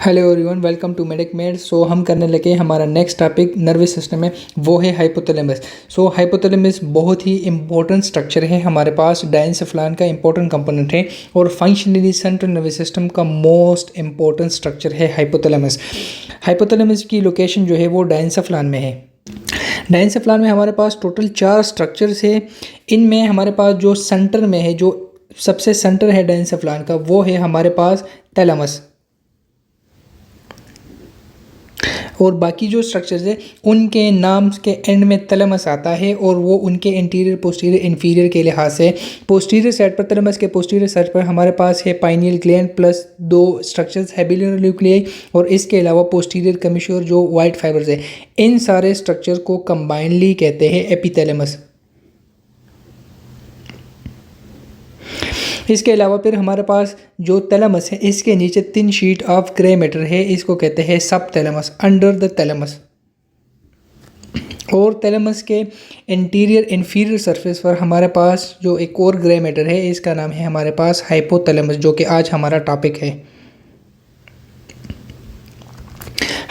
Hello everyone, welcome to Medic Med. हम करने लगे हमारा नेक्स्ट टॉपिक नर्वस सिस्टम में, वो है हाइपोथैलेमस। हाइपोथैलेमस बहुत ही इंपॉर्टेंट स्ट्रक्चर है हमारे पास, डायंसेफलान का इंपॉर्टेंट कंपोनेंट है और फंक्शनली सेंट्रल नर्वस सिस्टम का मोस्ट इंपॉर्टेंट स्ट्रक्चर है हाइपोथैलेमस। हाइपोथैलेमस की लोकेशन जो है वो डायंसेफलान में है। डायंसेफलान में हमारे पास टोटल 4 स्ट्रक्चर्स है। इनमें हमारे पास जो सेंटर में है, जो सबसे सेंटर है डायंसेफलान का, वो है हमारे पास थैलेमस। और बाकी जो स्ट्रक्चर्स है उनके नाम के एंड में थैलेमस आता है और वो उनके इंटीरियर पोस्टीरियर इन्फीरियर के लिहाज से पोस्टीरियर साइड पर, थैलेमस के पोस्टीरियर साइड पर हमारे पास है pineal gland plus 2 structures habenular nuclei और इसके अलावा पोस्टीरियर कमिश्योर जो वाइट फाइबर्स है। इन सारे स्ट्रक्चर को कंबाइनली कहते हैं एपिथैलेमस। इसके अलावा फिर हमारे पास जो थैलेमस है, इसके नीचे thin sheet of grey matter है, इसको कहते हैं सब थैलेमस, अंडर द थैलेमस। और थैलेमस के इंटीरियर इन्फीरियर सरफेस पर हमारे पास जो एक और ग्रे मैटर है, इसका नाम है हमारे पास हाइपोथैलेमस, जो कि आज हमारा टॉपिक है।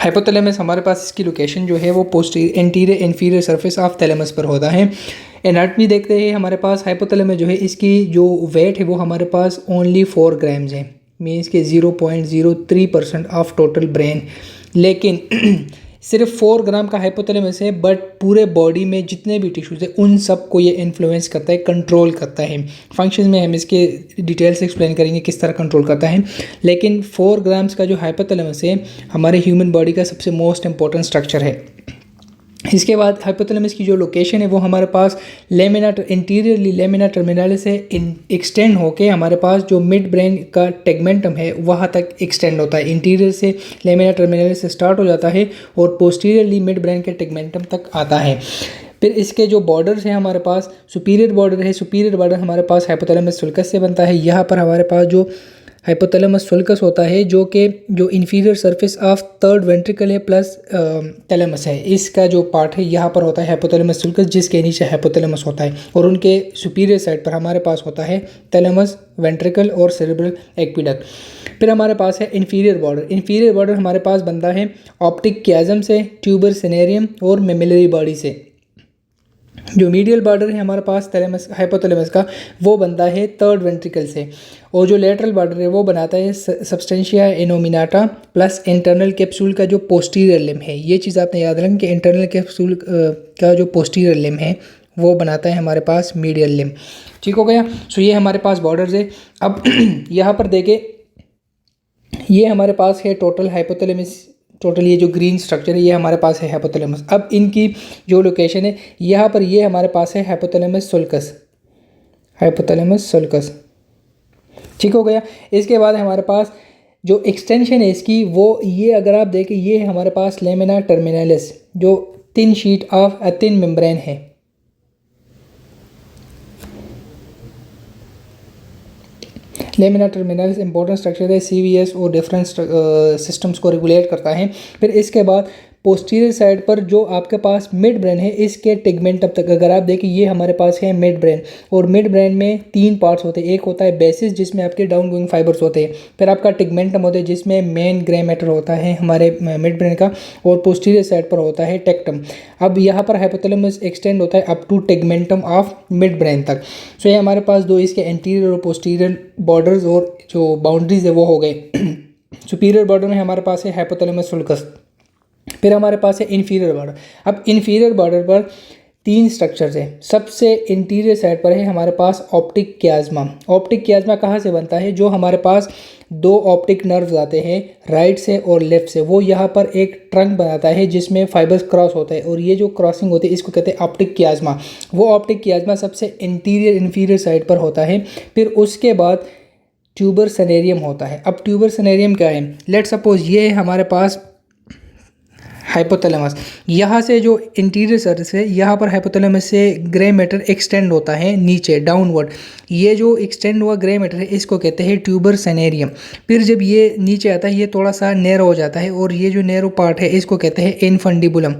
हाइपोथैलेमस हमारे पास इसकी लोकेशन जो है वो posterior interior inferior surface of thalamus पर होता है। एनाटमी देखते हैं हमारे पास हाइपोथैलेमस जो है, इसकी जो वेट है वो हमारे पास ओनली 4 ग्राम्स है, मीन्स के 0.03% ऑफ टोटल ब्रेन। लेकिन सिर्फ 4 ग्राम का हाइपोथैलेमस है, बट पूरे बॉडी में जितने भी टिश्यूज़ है उन सब को ये इन्फ्लुएंस करता है, कंट्रोल करता है। फंक्शन में हम इसके डिटेल से एक्सप्लेन करेंगे किस तरह कंट्रोल करता है। लेकिन 4 ग्राम्स का जो हाइपोथैलेमस है हमारे ह्यूमन बॉडी का सबसे मोस्ट इंपॉर्टेंट स्ट्रक्चर है। इसके बाद हाइपोथैलेमस की जो लोकेशन है वो हमारे पास लेमिना इंटीरियरली लेमिना टर्मिनालिस से एक्सटेंड होके हमारे पास जो मिड ब्रेन का टेगमेंटम है वहाँ तक एक्सटेंड होता है। इंटीरियर से लेमिना टर्मिनालिस से स्टार्ट हो जाता है और पोस्टीरियरली मिड ब्रेन के टेगमेंटम तक आता है। फिर इसके जो बॉर्डर्स हैं हमारे पास, सुपीरियर बॉर्डर है, सुपीरियर बॉर्डर हमारे पास हाइपोथैलेमस सुल्कस से बनता है। यहाँ पर हमारे पास जो हाइपोथैलेमस सुल्कस होता है, जो inferior surface of third ventricle है प्लस थैलेमस है, इसका जो पार्ट है यहाँ पर होता है हाइपोथैलेमस सुल्कस, जिसके नीचे हाइपोथैलेमस होता है। और उनके सुपीरियर साइड पर हमारे पास होता है थैलेमस, वेंट्रिकल और सेरेब्रल एक्विडक्ट। फिर हमारे पास है इन्फीरियर बॉर्डर। इन्फीरियर बॉर्डर हमारे पास बनता है ऑप्टिक क्याजम से, ट्यूबर सिनेरियम और मेमिलरी बॉडी से। जो मीडियल बॉर्डर है हमारे पास थैलेमस हाइपोथैलेमस का, वो बनता है थर्ड वेंट्रिकल से। और जो लेटरल बॉर्डर है वो बनाता है सब्सटेंशिया इनोमिनाटा प्लस इंटरनल कैप्सूल का जो पोस्टीरियर लिम्ब है। ये चीज़ आपने याद रखें कि इंटरनल कैप्सूल का जो पोस्टीरियर लिम्ब है वो बनाता है हमारे पास मीडियल लिम्ब। ठीक हो गया। ये हमारे पास बॉर्डर्स है। अब यहाँ पर देखें, ये हमारे पास है टोटल हाइपोथैलेमस, टोटल ये जो ग्रीन स्ट्रक्चर है ये हमारे पास है हाइपोथैलेमस। अब इनकी जो लोकेशन है यहाँ पर, ये हमारे पास है हाइपोथैलेमस सुल्कस, हाइपोथैलेमस सुल्कस। ठीक हो गया। इसके बाद हमारे पास जो एक्सटेंशन है इसकी, वो ये अगर आप देखें, ये है हमारे पास लेमिना टर्मिनालिस, जो thin sheet of thin membrane है। लेमिना टर्मिनालिस इंपॉर्टेंट स्ट्रक्चर है, सीवीएस और डिफरेंट सिस्टम्स को रेगुलेट करता है। फिर इसके बाद पोस्टीरियर साइड पर जो आपके पास मिड ब्रेन है, इसके टेगमेंटम तक अगर आप देखें, ये हमारे पास है मिड ब्रेन। और मिड ब्रेन में 3 पार्ट्स होते हैं। एक होता है बेसिस, जिसमें आपके डाउन गोइंग फाइबर्स होते हैं। फिर आपका टेगमेंटम होता है, जिसमें मेन ग्रे मैटर होता है हमारे मिड ब्रेन का। और पोस्टीरियर साइड पर होता है टेक्टम। अब यहाँ पर हाइपोथैलेमस एक्सटेंड होता है up to tegmentum of midbrain तक। ये हमारे पास 2 इसके एंटीरियर और पोस्टीरियर बॉर्डर्स और जो बाउंड्रीज है वो हो गए। सुपीरियर बॉर्डर में हमारे पास है हाइपोथैलेमस सुल्कस। फिर हमारे पास है इन्फीरियर बॉर्डर। अब इन्फीरियर बॉर्डर पर 3 स्ट्रक्चर्स है। सबसे इंटीरियर साइड पर है हमारे पास ऑप्टिक क्याज्मा। ऑप्टिक क्याज्मा कहाँ से बनता है? जो हमारे पास 2 ऑप्टिक नर्व्स आते हैं राइट से और लेफ्ट से, वो यहाँ पर एक ट्रंक बनाता है जिसमें फाइबर्स क्रॉस होता है, और ये जो क्रॉसिंग होती है इसको कहते हैं ऑप्टिक क्याज्मा। वो ऑप्टिक क्याज्मा सबसे इंटीरियर इन्फीरियर साइड पर होता है। फिर उसके बाद ट्यूबर सनेरियम होता है। अब ट्यूबर सनेरियम क्या है? लेट सपोज ये है हमारे पास हाइपोथैलेमस। यहाँ से जो इंटीरियर सरफेस है, यहाँ पर हाइपोथैलेमस से ग्रे मैटर एक्सटेंड होता है नीचे डाउनवर्ड। ये जो एक्सटेंड हुआ ग्रे मैटर है इसको कहते हैं ट्यूबर सनेरियम। फिर जब ये नीचे आता है ये थोड़ा सा नैरो हो जाता है, और ये जो नैरो पार्ट है इसको कहते हैं इनफंडिबुलम।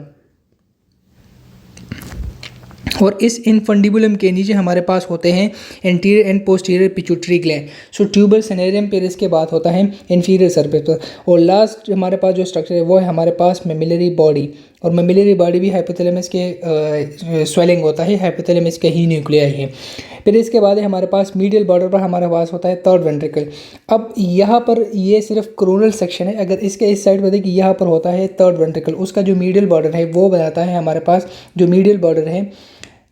और इस इनफंडिबुलम के नीचे हमारे पास होते हैं anterior and posterior pituitary gland. So tuber cinereum, फिर इसके बाद होता है इंफीरियर सरफेस पर, और लास्ट हमारे पास जो स्ट्रक्चर है वो है हमारे पास मेमिलरी बॉडी। और मेमिलरी बॉडी भी हाइपोथैलेमस के स्वेलिंग होता है, हाइपोथैलेमस के ही न्यूक्लियाई है। फिर इसके बाद हमारे पास मीडियल बॉर्डर पर हमारे पास होता है थर्ड वेंट्रिकल। अब यहाँ पर ये सिर्फ कोरोनल सेक्शन है, अगर इसके इस साइड पर देखिए यहाँ पर होता है थर्ड वेंट्रिकल, उसका जो मीडियल बॉर्डर है वो बनाता है हमारे पास, जो मीडियल बॉर्डर है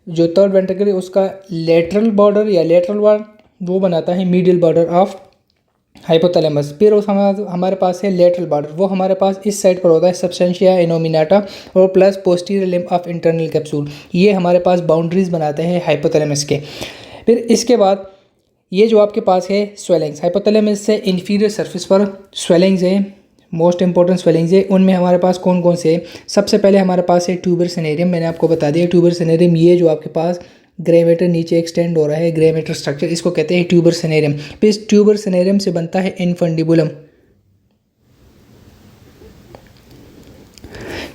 जो थर्ड वेंट्रिकल है उसका लेटरल बॉर्डर या लेटरल वॉल वो बनाता है मीडियल बॉर्डर ऑफ हाइपोथैलेमस। फिर उस हमारे पास है लेटरल बॉर्डर, वो हमारे पास इस साइड पर होता है सब्सटेंशिया इनोमिनाटा और plus posterior limb of internal capsule. ये हमारे पास बाउंड्रीज बनाते हैं हाइपोथैलेमस के। फिर इसके बाद ये जो आपके पास है स्वेलिंग्स, हाइपोथैलेमस से इंफीरियर सरफेस पर स्वेलिंग्स है, मोस्ट इंपॉर्टेंट स्वेलिंग्स है। उनमें हमारे पास कौन कौन से हैं? सबसे पहले हमारे पास है ट्यूबर सिनेरियम, मैंने आपको बता दिया ट्यूबर सिनेरियम, ये जो आपके पास ग्रेमेटर नीचे एक्सटेंड हो रहा है, ग्रेमेटर स्ट्रक्चर, इसको कहते हैं ट्यूबर सिनेरियम। फिर इस ट्यूबर सिनेरियम से बनता है इनफंडिबुलम,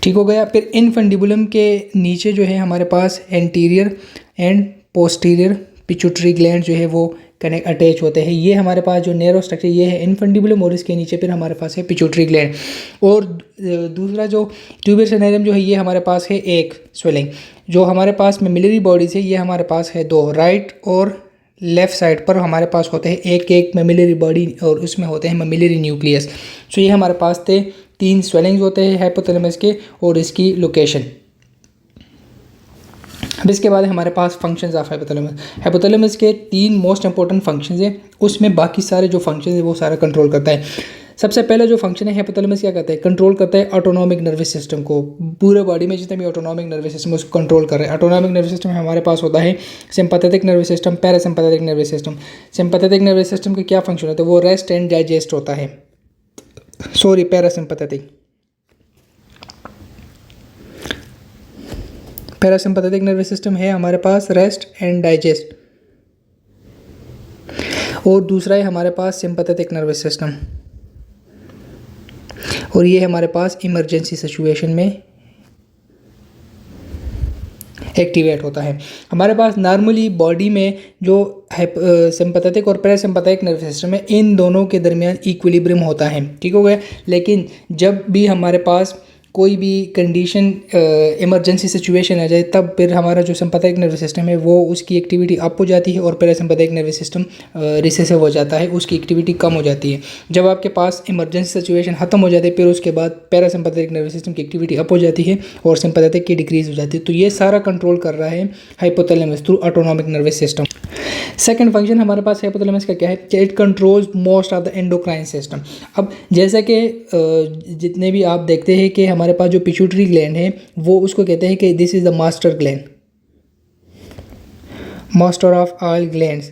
ठीक हो गया। फिर इनफंडिबुलम के नीचे जो है हमारे पास anterior and posterior pituitary gland जो है वो कनेक्ट अटैच होते हैं। ये हमारे पास जो नैरो स्ट्रक्चर ये है इनफंडिबुलम, और इसके नीचे फिर हमारे पास है पिट्यूटरी ग्लैंड। और दूसरा जो ट्यूबर सिनेरियम जो है ये हमारे पास है एक स्वेलिंग। जो हमारे पास मेमिलरी बॉडीज़ है ये हमारे पास है दो, राइट और लेफ़्ट साइड पर हमारे पास होते हैं एक एक मेमिलरी बॉडी, और उसमें होते हैं मेमिलरी न्यूक्लियस। सो ये हमारे पास थे 3 स्वेलिंग्स होते हैं हाइपोथैलेमस के और इसकी लोकेशन। अब इसके बाद हमारे पास फंक्शंस ऑफ हाइपोथैलेमस। हाइपोथैलेमस के 3 मोस्ट इंपॉर्टेंट फंक्शंस हैं, उसमें बाकी सारे जो फंक्शंस हैं वो सारा कंट्रोल करता है। सबसे पहले जो फंक्शन है हाइपोथैलेमस क्या करता है? कंट्रोल करता है ऑटोनॉमिक नर्वस सिस्टम को। पूरे बॉडी में जितने भी ऑटोनॉमिक नर्वस सिस्टम उसको कंट्रोल कर रहे हैं। ऑटोनॉमिक नर्वस सिस्टम हमारे पास होता है sympathetic nervous system, parasympathetic nervous system. Sympathetic nervous system के क्या फंक्शन होता है? वो रेस्ट एंड डाइजेस्ट होता है, sorry parasympathetic. Parasympathetic nervous system है हमारे पास रेस्ट एंड डाइजेस्ट, और दूसरा है हमारे पास सिंपैथेटिक नर्वस सिस्टम, और ये हमारे पास इमरजेंसी सिचुएशन में एक्टिवेट होता है। हमारे पास नॉर्मली बॉडी में जो सिंपैथेटिक और पैरासिम्पैथेटिक नर्वस सिस्टम है इन दोनों के दरमियान इक्विलिब्रियम होता है, ठीक हो गया। लेकिन जब भी हमारे पास कोई भी कंडीशन इमरजेंसी सिचुएशन आ जाए तब फिर हमारा जो सिंपैथेटिक नर्वस सिस्टम है वो उसकी एक्टिविटी अप हो जाती है, और पैरासिम्पैथेटिक नर्वस सिस्टम रिसेसिव हो जाता है, उसकी एक्टिविटी कम हो जाती है। जब आपके पास इमरजेंसी सिचुएशन ख़त्म हो जाती है फिर उसके बाद पैरासिम्पैथेटिक नर्वस सिस्टम की एक्टिविटी अप हो जाती है और सिंपैथेटिक की डिक्रीज हो जाती है। तो ये सारा कंट्रोल कर रहा है hypothalamus through autonomic nervous system. Second function हमारे पास हाइपोथैलेमस का क्या है कि it controls most of the endocrine system. अब जैसा कि जितने भी आप देखते हैं कि हमारे पास जो पिट्यूटरी ग्लैंड है वो उसको कहते हैं कि this is the master gland, master of all glands.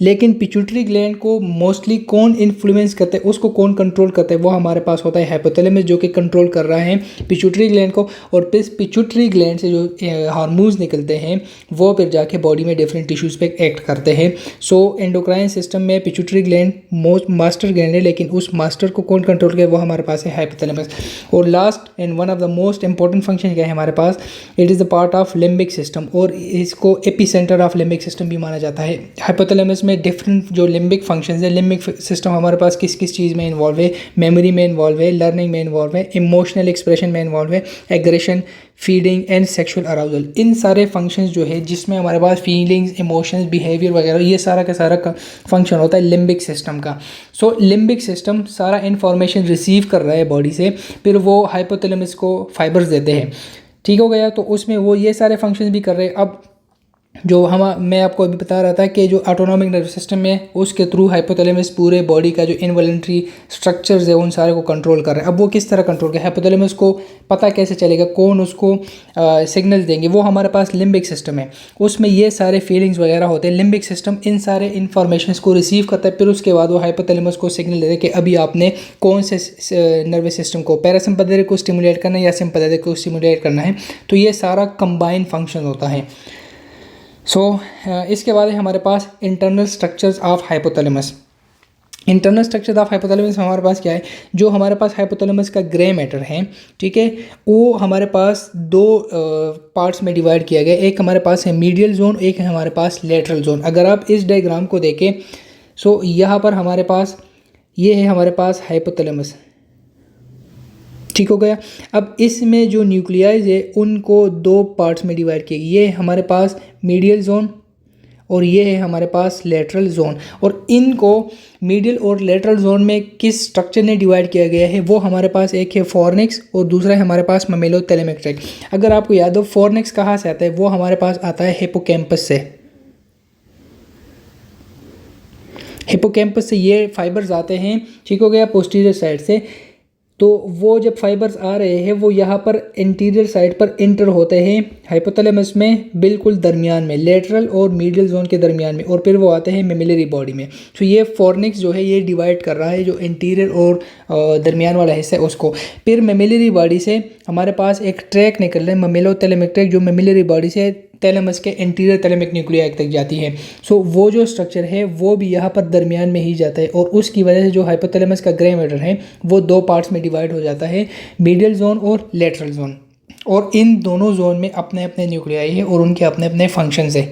लेकिन पिट्यूटरी ग्लैंड को मोस्टली कौन इन्फ्लुएंस करता है, उसको कौन कंट्रोल करता है? वो हमारे पास होता है हाइपोथैलेमस, जो कि कंट्रोल कर रहा है पिट्यूटरी ग्लैंड को। और फिर पिट्यूटरी ग्लैंड से जो हार्मोन्स निकलते हैं वो फिर जाके बॉडी में डिफरेंट टिश्यूज़ पे एक्ट करते हैं। सो एंडोक्राइन सिस्टम में pituitary gland most master gland है, लेकिन उस मास्टर को कौन कंट्रोल करे? वो हमारे पास है हाइपोथैलेमस। और last and one of the most important function क्या है हमारे पास? It is the part of limbic system, और इसको एपिसेंटर ऑफ लिम्बिक सिस्टम भी माना जाता है। हाइपोथैलेमस में डिफरेंट जो लिम्बिक फंक्शंस है, लिम्बिक सिस्टम हमारे पास किस किस चीज़ में इन्वॉल्व है? मेमोरी में इन्वॉल्व है, लर्निंग में इन्वॉल्व है, इमोशनल एक्सप्रेशन में इन्वॉल्व है, aggression, feeding and sexual arousal. इन सारे फंक्शंस जो है जिसमें हमारे पास फीलिंग्स, इमोशंस, बिहेवियर वगैरह ये सारा का सारा फंक्शन होता है लिम्बिक सिस्टम का। सो लिम्बिक सिस्टम सारा इन्फॉर्मेशन रिसीव कर रहा है बॉडी से, फिर वो हाइपोथैलेमस को फाइबर्स देते हैं, ठीक हो गया। तो उसमें वो ये सारे फंक्शंस भी कर रहे हैं। अब जो मैं आपको अभी बता रहा था कि जो ऑटोनॉमिक नर्वस सिस्टम है उसके थ्रू हाइपोथैलेमस पूरे बॉडी का जो इनवॉलंटरी स्ट्रक्चर्स है उन सारे को कंट्रोल कर रहा है। अब वो किस तरह कंट्रोल करे? हाइपोथैलेमस को पता कैसे चलेगा, कौन उसको सिग्नल देंगे? वो हमारे पास लिम्बिक सिस्टम है, उसमें ये सारे फीलिंग्स वगैरह होते हैं। लिम्बिक सिस्टम इन सारे इन्फॉर्मेशन को रिसीव करता है, फिर उसके बाद वो हाइपोथैलेमस को सिग्नल देते हैं कि अभी आपने कौन से नर्वस सिस्टम को, पैरासिम्पैथेटिक को स्टिमुलेट करना है या सिम्पैथेटिक को स्टिमुलेट करना है। तो ये सारा कंबाइन फंक्शन होता है। इसके बाद है हमारे पास internal structures of hypothalamus. Internal structure of hypothalamus हमारे पास क्या है, जो हमारे पास हाइपोथैलेमस का ग्रे मैटर है, ठीक है, वो हमारे पास दो पार्ट्स में डिवाइड किया गया। एक हमारे पास है मीडियल जोन, एक है हमारे पास लेटरल जोन। अगर आप इस डायग्राम को देखें सो यहाँ पर हमारे पास ये है हमारे पास हाइपोथैलेमस, ठीक हो गया। अब इसमें जो न्यूक्लियाइज है उनको दो पार्ट्स में डिवाइड किया, ये हमारे पास मीडियल जोन और ये है हमारे पास लेटरल जोन। और इनको मीडियल और लेटरल जोन में किस स्ट्रक्चर ने डिवाइड किया गया है, वो हमारे पास एक है फॉर्निक्स और दूसरा है हमारे पास ममेलोथैलेमिक ट्रैक्ट। अगर आपको याद हो फॉर्निक्स कहाँ से आता है, वो हमारे पास आता है हिप्पोकैम्पस से। हिप्पोकैम्पस से ये फाइबर्स आते हैं, ठीक हो गया, पोस्टीरियर साइड से। तो वो जब फाइबर्स आ रहे हैं वो यहाँ पर इंटीरियर साइड पर इंटर होते हैं हाइपोथैलेमस में, बिल्कुल दरमियान में, लेटरल और मीडियल जोन के दरमियान में, और फिर वो आते हैं मेमिलरी बॉडी में। तो ये फॉर्निक्स जो है ये डिवाइड कर रहा है जो इंटीरियर और दरमियान वाला हिस्सा है उसको। फिर मेमिलरी बॉडी से हमारे पास एक ट्रैक निकल रहा है ममेलोथैलेमिक ट्रैक, जो मेमिलरी बॉडी से थैलेमस के इंटीरियर थैलेमिक न्यूक्लियाई तक जाती है। सो वो जो स्ट्रक्चर है वो भी यहाँ पर दरमियान में ही जाता है, और उसकी वजह से जो हाइपोथैलेमस का ग्रे मैटर है वो दो पार्ट्स में डिवाइड हो जाता है, मीडियल जोन और लेटरल जोन। और इन दोनों जोन में अपने अपने न्यूक्लियाई है और उनके अपने अपने फंक्शंस है।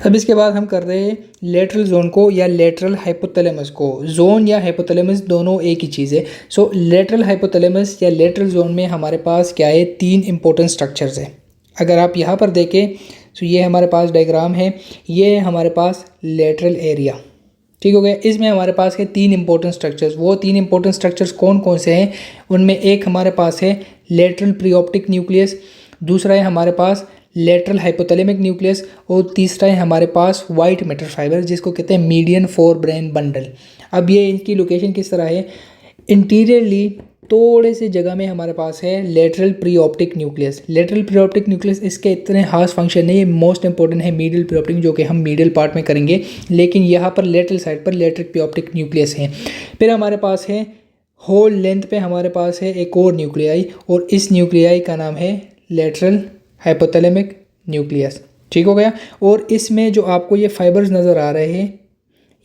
अब इसके बाद हम कर रहे हैं लेटरल जोन को या लेटरल हाइपोथैलेमस को। जोन या हाइपोथैलेमस दोनों एक ही चीज़ है। सो लेटरल हाइपोथैलेमस या लेटरल जोन में हमारे पास क्या है, तीन इंपॉर्टेंट स्ट्रक्चर्स है। अगर आप यहाँ पर देखें तो ये हमारे पास डायग्राम है, ये है हमारे पास लेटरल एरिया, ठीक हो गया। इसमें हमारे पास है तीन इंपॉर्टेंट स्ट्रक्चर्स। वो तीन इंपॉर्टेंट स्ट्रक्चर्स कौन कौन से हैं, उनमें एक हमारे पास है लेटरल प्रीऑप्टिक न्यूक्लियस, दूसरा है हमारे पास लेटरल हाइपोथैलेमिक न्यूक्लियस, और तीसरा है हमारे पास वाइट मैटर फाइबर जिसको कहते हैं मीडियन फोर ब्रेन बंडल। अब ये इनकी लोकेशन किस तरह है, इंटीरियरली थोड़े से जगह में हमारे पास है लेटरल प्रीऑप्टिक न्यूक्लियस। लेटरल प्रीऑप्टिक न्यूक्लियस इसके इतने खास फंक्शन नहीं है, मोस्ट इंपॉर्टेंट है मीडियल प्रीऑप्टिक जो कि हम मीडियल पार्ट में करेंगे, लेकिन यहाँ पर लेटरल साइड पर लेटरल प्रीऑप्टिक न्यूक्लियस है। फिर हमारे पास है होल लेंथ पे हमारे पास है एक और न्यूक्लियाई, और इस न्यूक्लियाई का नाम है लेटरल हाइपोथैलेमिक न्यूक्लियस, ठीक हो गया। और इसमें जो आपको ये फाइबर्स नज़र आ रहे हैं,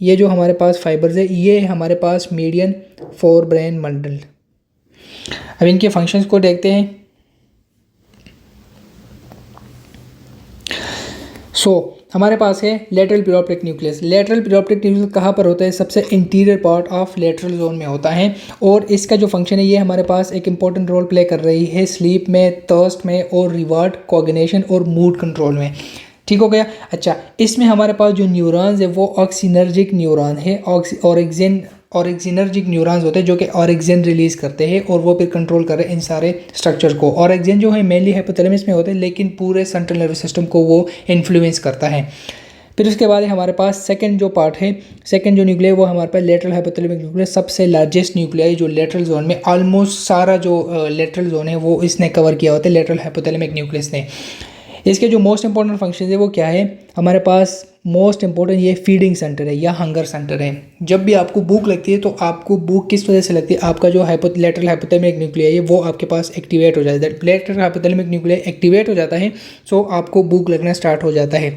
ये जो हमारे पास फाइबर्स है ये हमारे पास मीडियन फोर ब्रेन बंडल। अब इनके फंक्शंस को देखते हैं। हमारे पास है लेटरल प्रीऑप्टिक न्यूक्लियस। लेटरल प्रीऑप्टिक न्यूक्लियस कहाँ पर होता है, सबसे interior part of lateral zone में होता है, और इसका जो फंक्शन है ये हमारे पास एक इंपॉर्टेंट रोल प्ले कर रही है स्लीप में, थर्स्ट में, और रिवार्ड, कोऑर्डिनेशन और मूड कंट्रोल में, ठीक हो गया। अच्छा, इसमें हमारे पास जो न्यूरॉन्स है वो ऑक्सीनर्जिक न्यूरॉन है, ऑरिजिनर्जिक न्यूरॉन्स होते हैं जो कि ऑरिजिन रिलीज करते हैं और वो फिर कंट्रोल कर रहे हैं इन सारे स्ट्रक्चर को। ऑरिजिन जो है मेनली हाइपोथैलेमस में होते हैं, लेकिन पूरे सेंट्रल नर्वस सिस्टम को वो इन्फ्लुएंस करता है। फिर उसके बाद हमारे पास सेकंड जो पार्ट है, सेकंड जो न्यूक्लियाई वो हमारे पास लेटरल हाइपोथैलेमिक न्यूक्लियस, सबसे लार्जेस्ट न्यूक्लियाई जो लेटरल जोन में, ऑलमोस्ट सारा जो लेटरल जोन है वो इसने कवर किया होता है लेटरल हाइपोथैलेमिक न्यूक्लियस ने। इसके जो मोस्ट इंपॉर्टेंट फंक्शन है वो क्या है, हमारे पास मोस्ट इंपॉर्टेंट ये फीडिंग सेंटर है या हंगर सेंटर है। जब भी आपको भूख लगती है तो आपको भूख किस वजह से लगती है, आपका जो लेटरल हाइपोथैलेमिक न्यूक्लियाई है वो आपके पास एक्टिवेट हो जाता है। लेटरल हाइपोथैलेमिक न्यूक्लियाई एक्टिवेट हो जाता है, सो आपको भूख लगना स्टार्ट हो जाता है।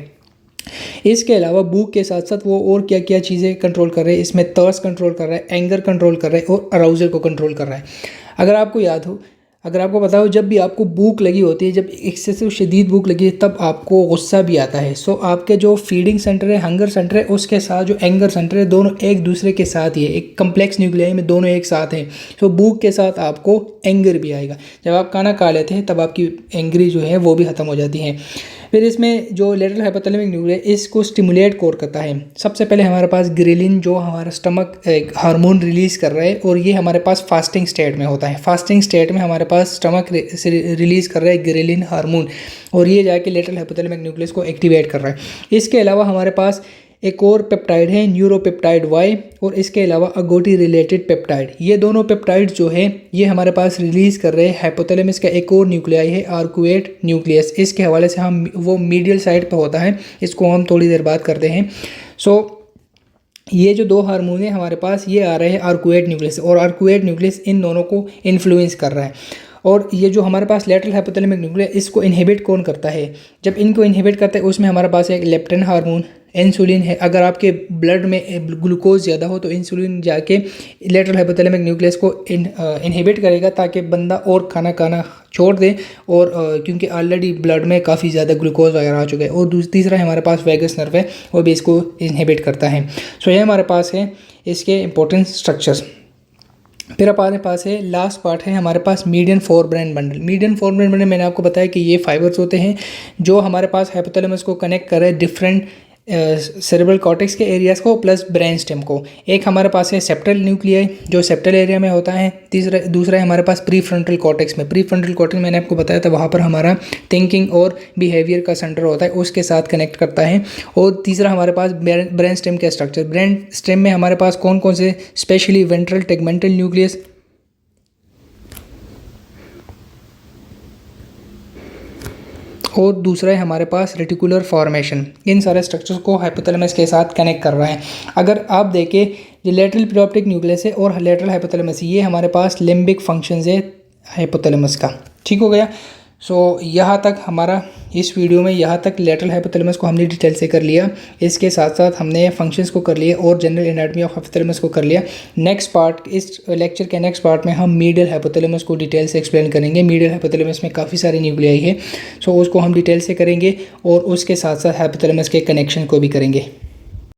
इसके अलावा भूख के साथ साथ वो और क्या क्या चीज़ें कंट्रोल कर रहे हैं, इसमें थर्स्ट कंट्रोल कर रहा है, एंगर कंट्रोल कर रहा है और अराउजल को कंट्रोल कर रहा है। अगर आपको याद हो, अगर आपको पता हो, जब भी आपको भूख लगी होती है, जब एक्सेसिव शदीद भूख लगी है तब आपको गुस्सा भी आता है। सो आपके जो फीडिंग सेंटर है, हंगर सेंटर है, उसके साथ जो एंगर सेंटर है, दोनों एक दूसरे के साथ ही है, एक कम्प्लेक्स न्यूक्लियाई में दोनों एक साथ हैं। सो भूख के साथ आपको एंगर भी आएगा। जब आप खाना खा लेते हैं तब आपकी एंग्री जो है वो भी ख़त्म हो जाती है। फिर इसमें जो लेटरल हाइपोथैलेमिक न्यूक्लियाई इसको स्टिमुलेट कोर करता है। सबसे पहले हमारे पास ग्रेलिन जो हमारा स्टमक एक हार्मोन रिलीज़ कर रहा है, और ये हमारे पास फास्टिंग स्टेट में होता है। फास्टिंग स्टेट में हमारे पास स्टमक रिलीज़ कर रहा है ग्रेलिन हार्मोन, और ये जाके लेटरल हाइपोथैलेमिक न्यूक्लियस को एक्टिवेट कर रहा है। इसके अलावा हमारे पास एक और पेप्टाइड है न्यूरोपेप्टाइड वाई, और इसके अलावा अगोटी रिलेटेड पेप्टाइड। ये दोनों पेप्टाइड जो है ये हमारे पास रिलीज़ कर रहे हैं हाइपोथैलेमस का एक और न्यूक्लियाई है आर्कुएट न्यूक्लियस। इसके हवाले से हम वो मीडियल साइड पे होता है, इसको हम थोड़ी देर बाद करते हैं। ये जो दो हार्मोन है हमारे पास ये आ रहे हैं आर्कुएट न्यूक्लियस, और आर्कुएट न्यूक्लियस इन दोनों को इन्फ्लुएंस कर रहा है। और ये जो हमारे पास लेटरल हाइपोथैलेमिक न्यूक्लियस इसको इनहिबिट कौन करता है, जब इनको इनहिबिट करता है उसमें हमारे पास एक लेप्टिन हार्मोन, इंसुलिन है, अगर आपके ब्लड में ग्लूकोज ज़्यादा हो तो इंसुलिन जाके लेटरल हाइपोथैलेमिक न्यूक्लियस को इनहिबिट करेगा ताकि बंदा और खाना छोड़ दे, और क्योंकि ऑलरेडी ब्लड में काफ़ी ज़्यादा ग्लूकोज वगैरह आ चुका है। और तीसरा हमारे पास वैगस नर्व है, वो भी इसको इनहिबिट करता है। सो ये हमारे पास है इसके इंपॉर्टेंट स्ट्रक्चर्स। फिर हमारे पास है लास्ट पार्ट है हमारे पास median forebrain bundle. Median forebrain bundle मैंने आपको बताया कि ये फाइबर्स होते हैं जो हमारे पास हाइपोथैलेमस को कनेक्ट कर रहे हैं डिफरेंट सेरेब्रल कॉर्टेक्स के एरियाज़ को प्लस ब्रेन स्टेम को। एक हमारे पास है सेप्टल न्यूक्लियाई जो सेप्टल एरिया में होता है। दूसरा है हमारे पास प्री फ्रंटल कॉर्टेक्स में। प्री फ्रंटल कॉर्टेक्स मैंने आपको बताया था वहाँ पर हमारा थिंकिंग और बिहेवियर का सेंटर होता है, उसके साथ कनेक्ट करता है। और तीसरा हमारे पास ब्रेन स्टेम का स्ट्रक्चर। ब्रेन स्टेम में हमारे पास कौन कौन से, स्पेशली वेंट्रल टेगमेंटल न्यूक्लियस, और दूसरा है हमारे पास रेटिकुलर फॉर्मेशन। इन सारे स्ट्रक्चर्स को हाइपोथैलेमस के साथ कनेक्ट कर रहा है। अगर आप देखें जो लेटरल प्रीऑप्टिक न्यूक्लियस है और लेटरल हाइपोथैलेमस, ये हमारे पास लिम्बिक फंक्शंस है हाइपोथैलेमस का। ठीक हो गया। सो यहाँ तक हमारा इस वीडियो में, यहाँ तक लेटरल हाइपोथैलेमस को हमने डिटेल से कर लिया। इसके साथ साथ हमने फंक्शंस को कर लिया और जनरल एनाटॉमी ऑफ हाइपोथैलेमस को कर लिया। नेक्स्ट पार्ट, इस लेक्चर के नेक्स्ट पार्ट में हम मीडियल हाइपोथैलेमस को डिटेल से एक्सप्लेन करेंगे। मीडियल हाइपोथैलेमस में काफ़ी सारे न्यूक्लियाई है, सो उसको हम डिटेल से करेंगे और उसके साथ साथ हाइपोथैलेमस के कनेक्शन को भी करेंगे।